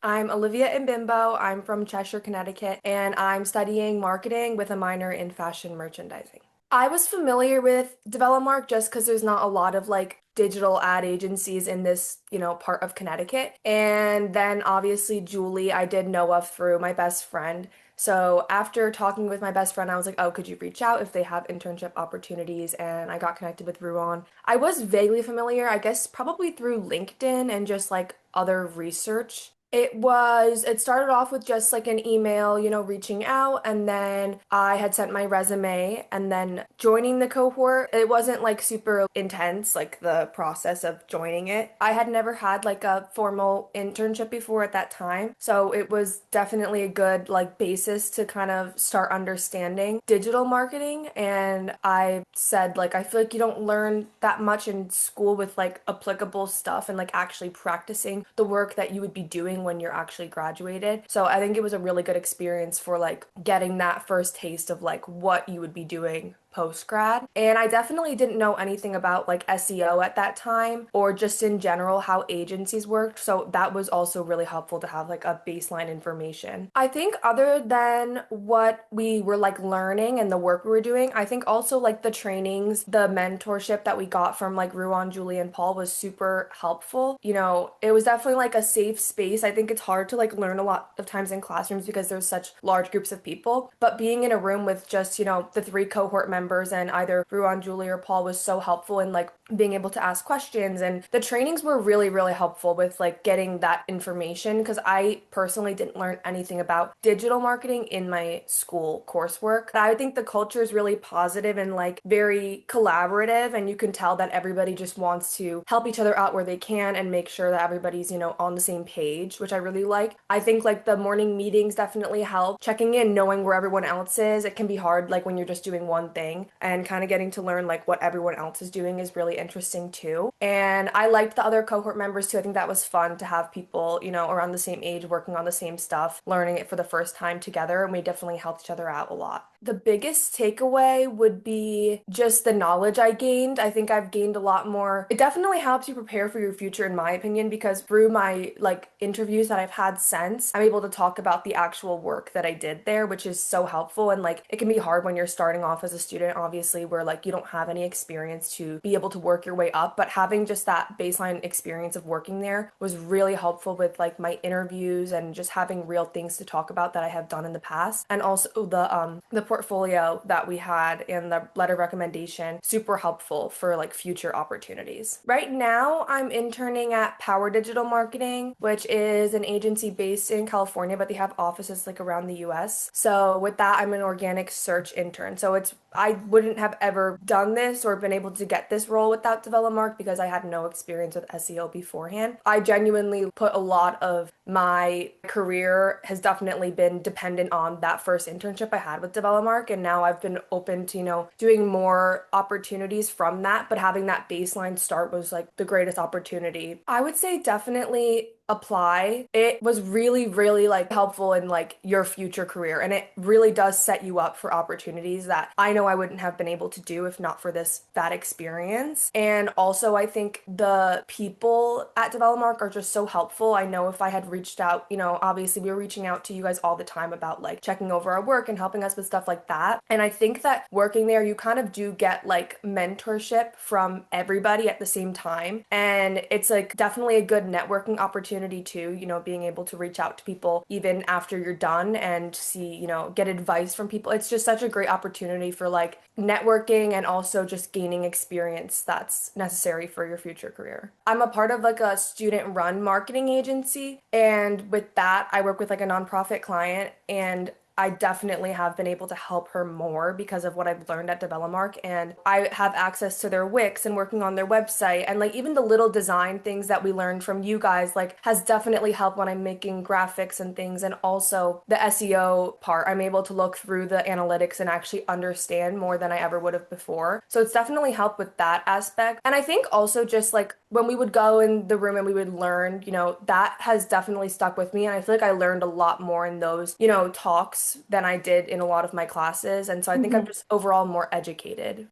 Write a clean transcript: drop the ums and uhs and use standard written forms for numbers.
I'm Olivia and Bimbo. I'm from Cheshire, Connecticut, and I'm studying marketing with a minor in fashion merchandising. I was familiar with Develomark just because there's not a lot of like digital ad agencies in this, part of Connecticut. And then obviously Julie, I did know of through my best friend. So after talking with my best friend, I was like, oh, could you reach out if they have internship opportunities? And I got connected with Ruan. I was vaguely familiar, I guess probably through LinkedIn and just like other research. It started off with just like an email, reaching out, and then I had sent my resume, and then joining the cohort. It wasn't like super intense, like the process of joining it. I had never had like a formal internship before at that time, so it was definitely a good like basis to kind of start understanding digital marketing. And I said, like, I feel like you don't learn that much in school with like applicable stuff and like actually practicing the work that you would be doing when you're actually graduated. So I think it was a really good experience for like getting that first taste of like what you would be doing post grad. And I definitely didn't know anything about like SEO at that time or just in general how agencies worked. So that was also really helpful to have like a baseline information. I think other than what we were like learning and the work we were doing, I think also like the trainings, the mentorship that we got from like Ruan, Julie, and Paul was super helpful. It was definitely like a safe space. I think it's hard to like learn a lot of times in classrooms because there's such large groups of people, but being in a room with just, the three cohort members and either Ruan, Julie, or Paul was so helpful in like being able to ask questions. And the trainings were really, really helpful with like getting that information because I personally didn't learn anything about digital marketing in my school coursework. I think the culture is really positive and like very collaborative, and you can tell that everybody just wants to help each other out where they can and make sure that everybody's, on the same page, which I really like. I think like the morning meetings definitely help. Checking in, knowing where everyone else is. It can be hard like when you're just doing one thing, and kind of getting to learn like what everyone else is doing is really interesting too. And I liked the other cohort members too. I think that was fun to have people, around the same age working on the same stuff, learning it for the first time together, and we definitely helped each other out a lot. The biggest takeaway would be just the knowledge I gained. I think I've gained a lot more. It definitely helps you prepare for your future, in my opinion, because through my like interviews that I've had since, I'm able to talk about the actual work that I did there, which is so helpful. And like it can be hard when you're starting off as a student, obviously, where like you don't have any experience to be able to work your way up. But having just that baseline experience of working there was really helpful with like my interviews and just having real things to talk about that I have done in the past. And also the portfolio that we had and the letter of recommendation, super helpful for like future opportunities. Right now, I'm interning at Power Digital Marketing, which is an agency based in California, but they have offices like around the US. So with that, I'm an organic search intern. So I wouldn't have ever done this or been able to get this role without Develomark because I had no experience with SEO beforehand. I genuinely put a lot of my career has definitely been dependent on that first internship I had with Develomark, and now I've been open to, doing more opportunities from that, but having that baseline start was like the greatest opportunity. I would say definitely apply. It was really, really like helpful in like your future career, and it really does set you up for opportunities that I know I wouldn't have been able to do if not for that experience. And also I think the people at Develomark are just so helpful. I know if I had reached out, obviously we were reaching out to you guys all the time about like checking over our work and helping us with stuff like that. And I think that working there, you kind of do get like mentorship from everybody at the same time. And it's like definitely a good networking opportunity too, being able to reach out to people even after you're done and see, get advice from people. It's just such a great opportunity for like networking and also just gaining experience that's necessary for your future career. I'm a part of like a student run marketing agency, and with that, I work with like a nonprofit client, and I definitely have been able to help her more because of what I've learned at Develomark. And I have access to their Wix and working on their website. And like even the little design things that we learned from you guys, like has definitely helped when I'm making graphics and things. And also the SEO part, I'm able to look through the analytics and actually understand more than I ever would have before. So it's definitely helped with that aspect. And I think also just like when we would go in the room and we would learn, that has definitely stuck with me. And I feel like I learned a lot more in those, talks than I did in a lot of my classes. And so I think I'm just overall more educated.